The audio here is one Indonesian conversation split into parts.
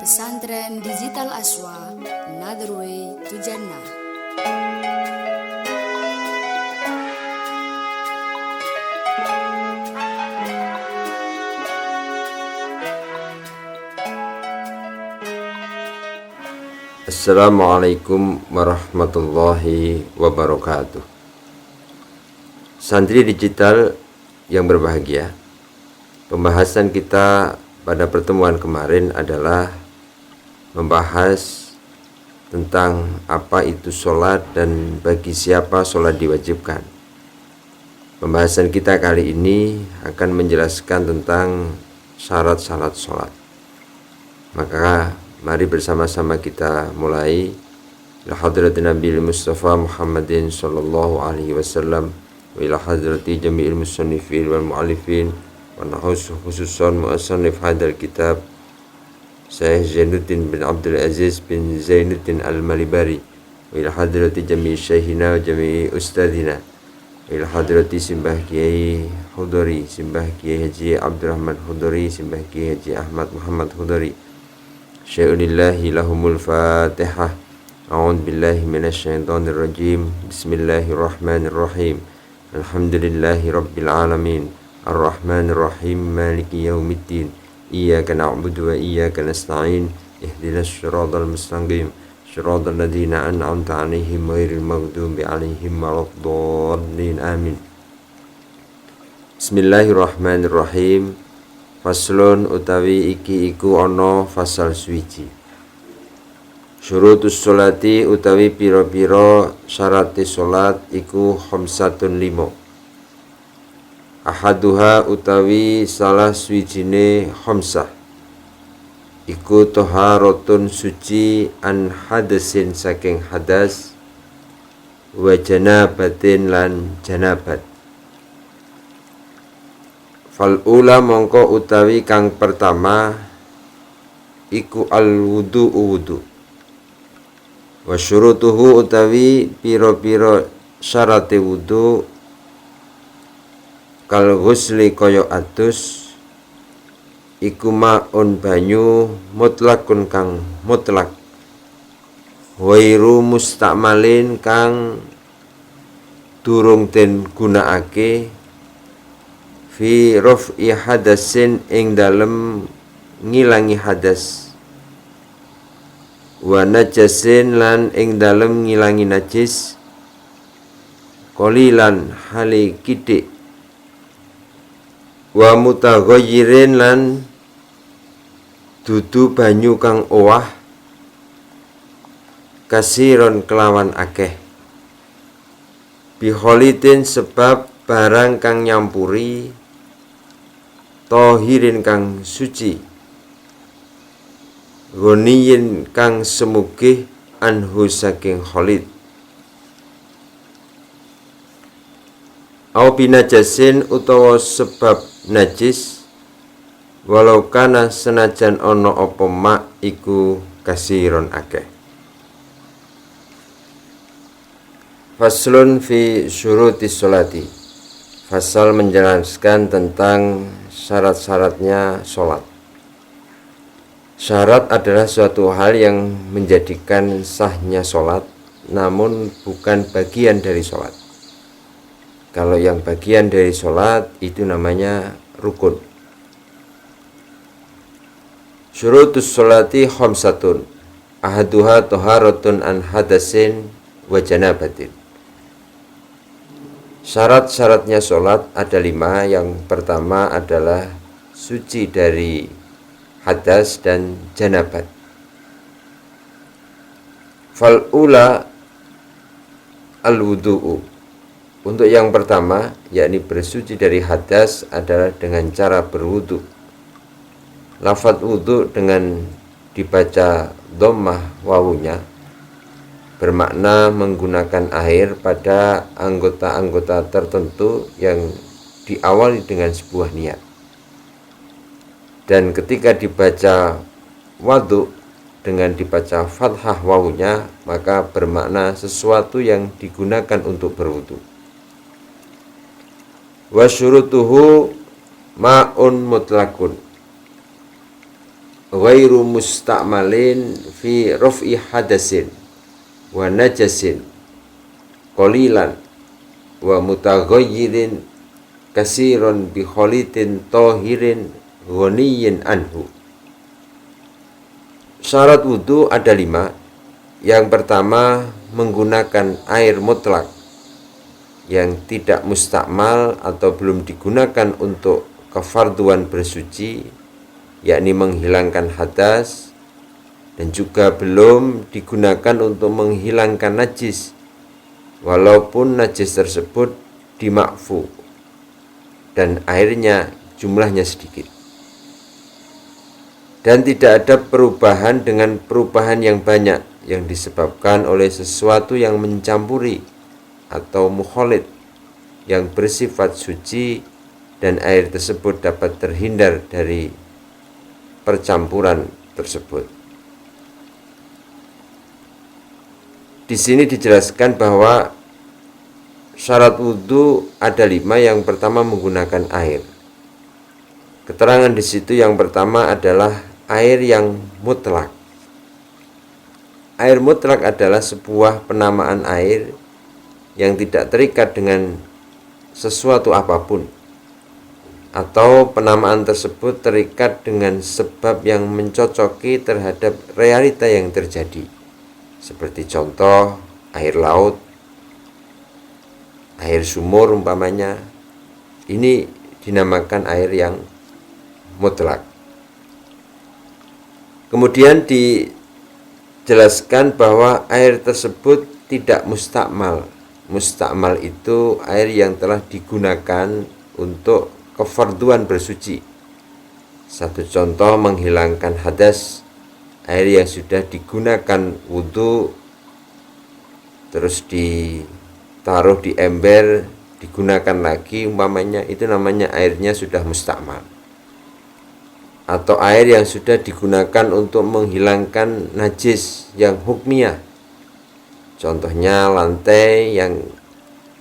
Pesantren Digital Aswa, Another Way to Jannah. Assalamualaikum warahmatullahi wabarakatuh. Santri digital yang berbahagia, pembahasan kita pada pertemuan kemarin adalah membahas tentang apa itu sholat dan bagi siapa sholat diwajibkan. Pembahasan kita kali ini akan menjelaskan tentang syarat-syarat sholat. Maka mari bersama-sama kita mulai. Ila hadratin Nabi Mustafa Muhammadin sallallahu alaihi wasallam wa ila hadrati jami'il musannifin wal mu'allifin wa khususan mu'assanif hadal kitab Syekh Zainuddin bin Abdul Aziz bin Zainuddin Al-Malibari wa ila hadrati jami'i syekhina wa jami'i ustadina wa ila hadrati Simbah Kiai Hudori, Simbah Kiai Haji Abdurrahman Hudori, Simbah Kiai Haji Ahmad Muhammad Hudori. Syai'unillahi lahumul fatihah. A'udzu billahi minasyaitonir rajim. Bismillahirrahmanirrahim. Alhamdulillahi rabbil alamin. Arrahmanir rahim. Maliki yaumiddin. Iyyaka na'budu wa iyyaka nasta'in. Ihdinas siratal mustaqim. Siratal ladzina an'amta 'alaihim ghairil maghdubi 'alaihim waladdallin. Amin. Bismillahirrahmanirrahim. Faslun utawi iki iku ana fasal suwiji. Syurutus sholati utawi pira-pira syarate salat iku khamsatun 5. Ahaduha utawi salah suwijine khamsah iku taharatun suci an hadasin saking hadas wa janabatin lan janabat. Fal ula mongko utawi kang pertama iku al wudu wa syurutuhu utawi pira-pira syarate wudu kal ghusli kaya atus iku maun banyu mutlakun kang mutlak wairu mustakmalin kang durung den gunakake fi raf'i hadasin ing dalem ngilangi hadas wa najasin lan ing dalem ngilangi najis qalilan hali kidik wa mutaghayyirin lan dudu banyu kang owah kasiron kelawan akeh biholitin sebab barang kang nyampuri tohirin kang suci goniyin kang semugih anhu saking kholid au binajasin utawa sebab najis walau kana senajan ono apa mak iku kasiron akeh. Faslun fi syurutis sholati. Fasal menjelaskan tentang syarat-syaratnya sholat. Syarat adalah suatu hal yang menjadikan sahnya sholat, namun bukan bagian dari sholat. Kalau yang bagian dari sholat itu namanya rukun. Syurutus sholati khamsatun. Ahaduha toharatun an hadasin wa janabatin. Syarat-syaratnya sholat ada 5. Yang pertama adalah suci dari hadas dan janabat. Fal ula al wudu'u. Untuk yang pertama, yakni bersuci dari hadas adalah dengan cara berwudu. Lafadz wudu dengan dibaca dhammah wawunya bermakna menggunakan air pada anggota-anggota tertentu yang diawali dengan sebuah niat. Dan ketika dibaca wadu dengan dibaca fathah wawunya, maka bermakna sesuatu yang digunakan untuk berwudu. Wa syurutuhu ma'un mutlakun. ghairu musta'malin fi raf'i hadasin wa najasin qalilan wa mutaghayyirin kasiron bi khalitin tahirin ghaniyin anhu. Syarat wudhu ada 5. Yang pertama, menggunakan air mutlak yang tidak mustakmal atau belum digunakan untuk kefarduan bersuci, yakni menghilangkan hadas, dan juga belum digunakan untuk menghilangkan najis walaupun najis tersebut dimakfu dan airnya jumlahnya sedikit, dan tidak ada perubahan dengan perubahan yang banyak yang disebabkan oleh sesuatu yang mencampuri atau mukhalid yang bersifat suci, dan air tersebut dapat terhindar dari percampuran tersebut. Di sini dijelaskan bahwa syarat wudhu ada 5. Yang pertama, menggunakan air. Keterangan di situ yang pertama adalah air yang mutlak. Air mutlak adalah sebuah penamaan air yang tidak terikat dengan sesuatu apapun, atau penamaan tersebut terikat dengan sebab yang mencocoki terhadap realita yang terjadi, seperti contoh air laut, air sumur umpamanya. Ini dinamakan air yang mutlak. Kemudian dijelaskan bahwa air tersebut tidak mustakmal. Mustakmal itu air yang telah digunakan untuk kefarduan bersuci. Satu contoh, menghilangkan hadas, air yang sudah digunakan wudhu terus ditaruh di ember, digunakan lagi umpamanya, itu namanya airnya sudah mustakmal. Atau air yang sudah digunakan untuk menghilangkan najis yang hukmiyah, contohnya lantai yang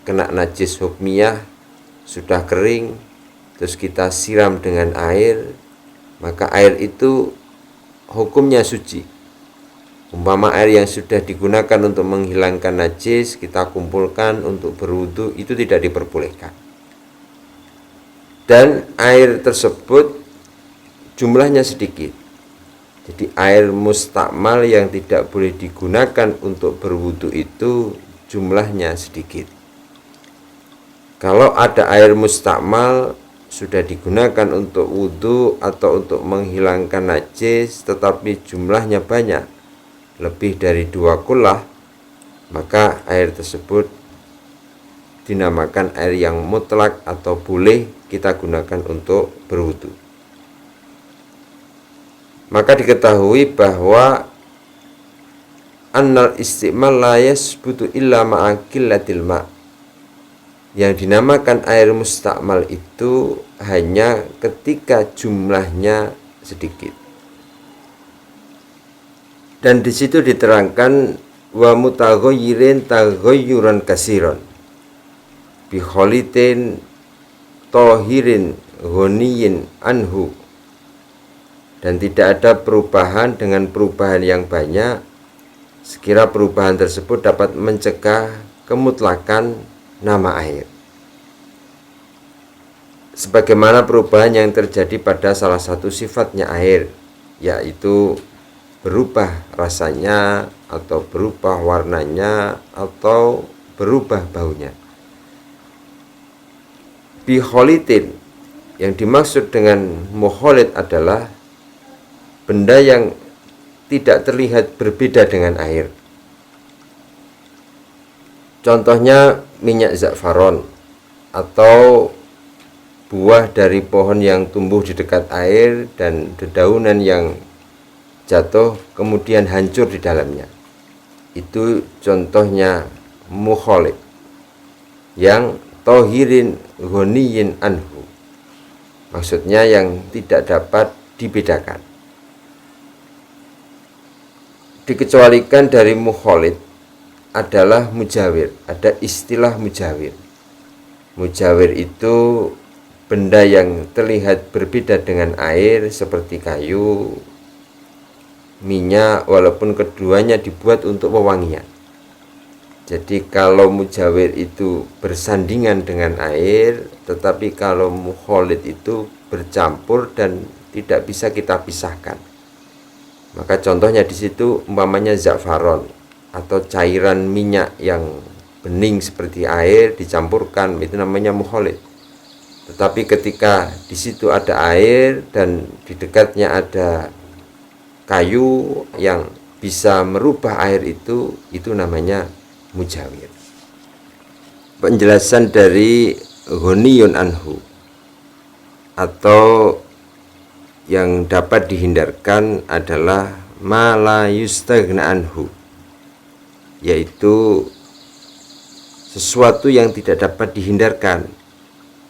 kena najis hukmiyah sudah kering, terus kita siram dengan air, maka air itu hukumnya suci. Umpama air yang sudah digunakan untuk menghilangkan najis kita kumpulkan untuk berwudu, itu tidak diperbolehkan. Dan air tersebut jumlahnya sedikit. Jadi air mustakmal yang tidak boleh digunakan untuk berwudu itu jumlahnya sedikit. Kalau ada air mustakmal sudah digunakan untuk wudu atau untuk menghilangkan najis, tetapi jumlahnya banyak, lebih dari 2 kullah, maka air tersebut dinamakan air yang mutlak atau boleh kita gunakan untuk berwudu. Maka diketahui bahwa annal isti'mal la yasbutu illa ma'a qillatil ma'. Yang dinamakan air mustakmal itu hanya ketika jumlahnya sedikit. Dan di situ diterangkan wa mutaghayyirin taghayyuran kasiron bi khalitin tahirin ghaniyin anhu. Dan tidak ada perubahan dengan perubahan yang banyak sekira perubahan tersebut dapat mencegah kemutlakan nama air, sebagaimana perubahan yang terjadi pada salah satu sifatnya air, yaitu berubah rasanya atau berubah warnanya atau berubah baunya. Bikholitin, yang dimaksud dengan mukholid adalah benda yang tidak terlihat berbeda dengan air. Contohnya minyak za'faron atau buah dari pohon yang tumbuh di dekat air dan dedaunan yang jatuh kemudian hancur di dalamnya. Itu contohnya mukholid yang tohirin ghaniyin anhu, maksudnya yang tidak dapat dibedakan. Dikecualikan dari mukholid adalah mujawir. Ada istilah mujawir. Mujawir itu benda yang terlihat berbeda dengan air seperti kayu, minyak, walaupun keduanya dibuat untuk pewangian. Jadi kalau mujawir itu bersandingan dengan air, tetapi kalau mukholid itu bercampur dan tidak bisa kita pisahkan. Maka contohnya di situ umpamanya za'faron atau cairan minyak yang bening seperti air dicampurkan, itu namanya mukholid. Tetapi ketika di situ ada air dan di dekatnya ada kayu yang bisa merubah air itu namanya mujawir. Penjelasan dari ghaniyun anhu atau yang dapat dihindarkan adalah ma la yustaghna anhu, yaitu sesuatu yang tidak dapat dihindarkan,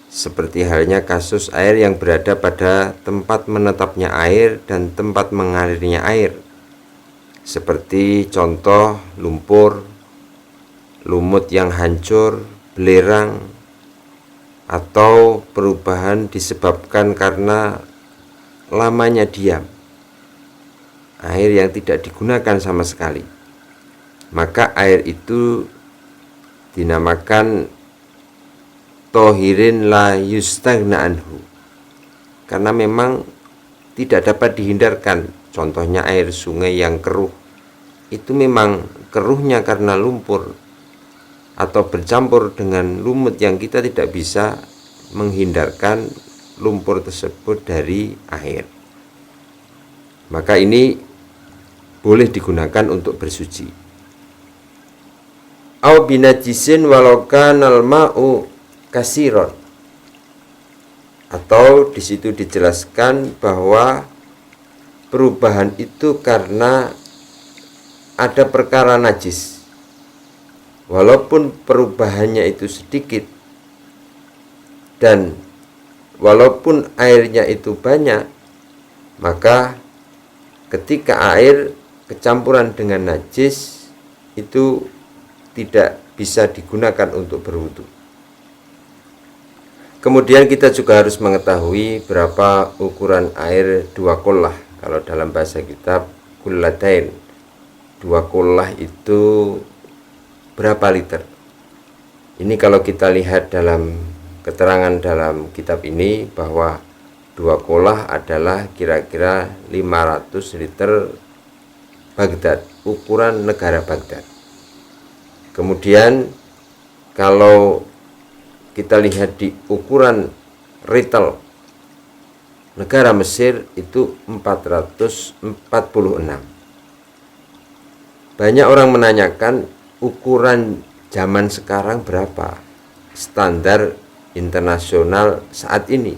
seperti halnya kasus air yang berada pada tempat menetapnya air dan tempat mengalirnya air, seperti contoh lumpur, lumut yang hancur, belerang, atau perubahan disebabkan karena lamanya diam, air yang tidak digunakan sama sekali. Maka air itu dinamakan tohirin la yustaghna anhu, karena memang tidak dapat dihindarkan. Contohnya air sungai yang keruh, itu memang keruhnya karena lumpur atau bercampur dengan lumut yang kita tidak bisa menghindarkan lumpur tersebut dari air. Maka ini boleh digunakan untuk bersuci. Au binajisin walau kanal ma'u kasiron, atau di situ dijelaskan bahwa perubahan itu karena ada perkara najis, walaupun perubahannya itu sedikit dan walaupun airnya itu banyak, maka ketika air kecampuran dengan najis itu tidak bisa digunakan untuk berwudu. Kemudian kita juga harus mengetahui berapa ukuran air 2 qullah. Kalau dalam bahasa kitab qullatain, 2 qullah itu berapa liter? Ini kalau kita lihat dalam keterangan dalam kitab ini bahwa 2 qullah adalah kira-kira 500 liter Baghdad, ukuran negara Baghdad. Kemudian kalau kita lihat di ukuran retail negara Mesir itu 446. Banyak orang menanyakan ukuran zaman sekarang berapa standar internasional saat ini.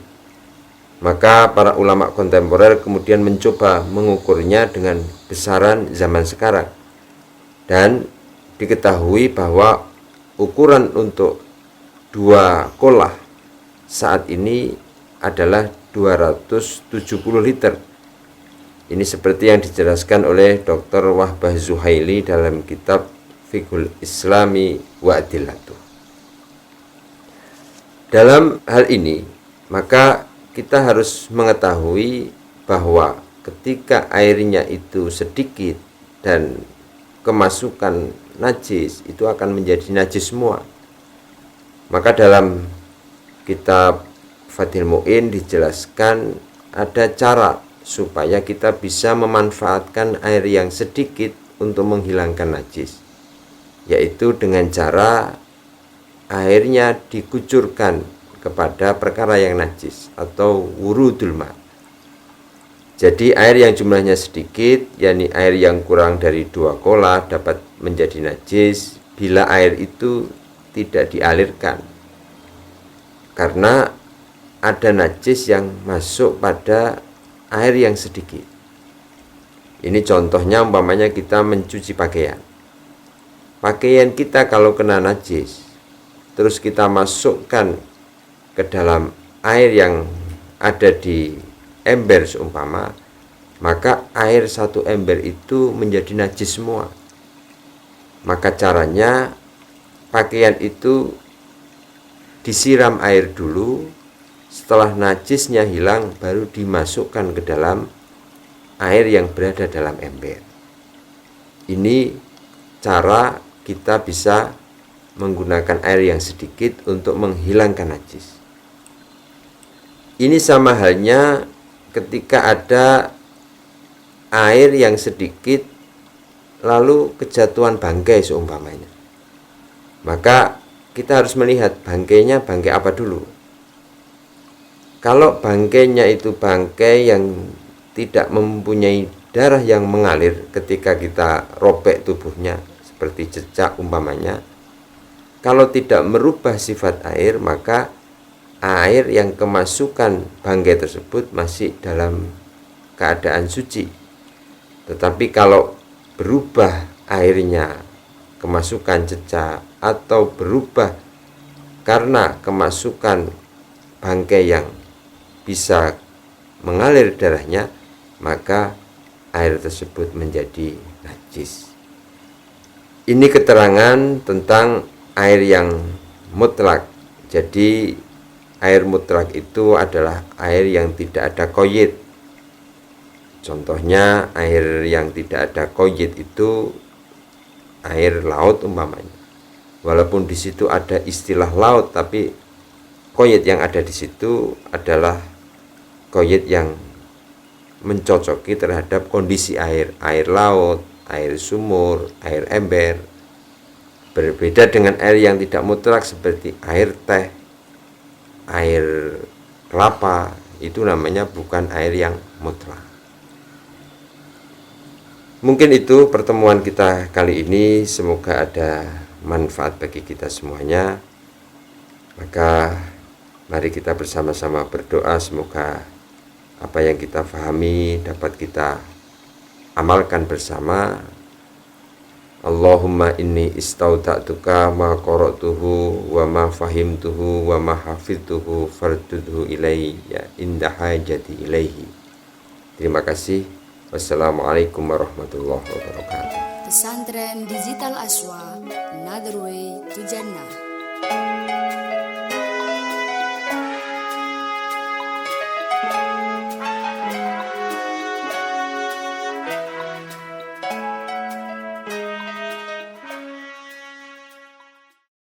Maka para ulama kontemporer kemudian mencoba mengukurnya dengan besaran zaman sekarang, dan diketahui bahwa ukuran untuk 2 qullah saat ini adalah 270 liter. Ini seperti yang dijelaskan oleh Dr. Wahbah Zuhaili dalam kitab Fiqhul Islami wa Adillatuh. Dalam hal ini, maka kita harus mengetahui bahwa ketika airnya itu sedikit dan kemasukan najis, itu akan menjadi najis semua. Maka dalam kitab Fathul Mu'in dijelaskan ada cara supaya kita bisa memanfaatkan air yang sedikit untuk menghilangkan najis, yaitu dengan cara airnya dikucurkan kepada perkara yang najis atau wurudul ma. Jadi air yang jumlahnya sedikit, yakni air yang kurang dari 2 qullah, dapat menjadi najis bila air itu tidak dialirkan, karena ada najis yang masuk pada air yang sedikit. Ini contohnya umpamanya kita mencuci pakaian. Pakaian kita kalau kena najis, terus kita masukkan ke dalam air yang ada di ember seumpama, maka air 1 ember itu menjadi najis semua. Maka caranya pakaian itu disiram air dulu, setelah najisnya hilang baru dimasukkan ke dalam air yang berada dalam ember. Ini cara kita bisa menggunakan air yang sedikit untuk menghilangkan najis. Ini sama halnya ketika ada air yang sedikit lalu kejatuhan bangkai seumpamanya. Maka kita harus melihat bangkainya bangkai apa dulu. Kalau bangkainya itu bangkai yang tidak mempunyai darah yang mengalir ketika kita robek tubuhnya seperti cecak umpamanya, kalau tidak merubah sifat air, maka air yang kemasukan bangkai tersebut masih dalam keadaan suci. Tetapi kalau berubah airnya kemasukan cecak atau berubah karena kemasukan bangkai yang bisa mengalir darahnya, maka air tersebut menjadi najis. Ini keterangan tentang air yang mutlak. Jadi air mutlak itu adalah air yang tidak ada qoyid. Contohnya air yang tidak ada qoyid itu air laut umpamanya. Walaupun di situ ada istilah laut, tapi qoyid yang ada di situ adalah qoyid yang mencocoki terhadap kondisi air laut, air sumur, air ember. Berbeda dengan air yang tidak mutlak seperti air teh, air kelapa, itu namanya bukan air yang mutlak. Mungkin itu pertemuan kita kali ini, semoga ada manfaat bagi kita semuanya. Maka mari kita bersama-sama berdoa semoga apa yang kita fahami dapat kita amalkan bersama. Allahumma inni istauda'tuka ma qara'tuhu wa ma fahimtuhu wa ma hafidtuhu fardudhu ilayya inda hajati ilaihi. Terima kasih. Wassalamualaikum warahmatullahi wabarakatuh. Pesantren Digital Aswa, Another Way to Jannah.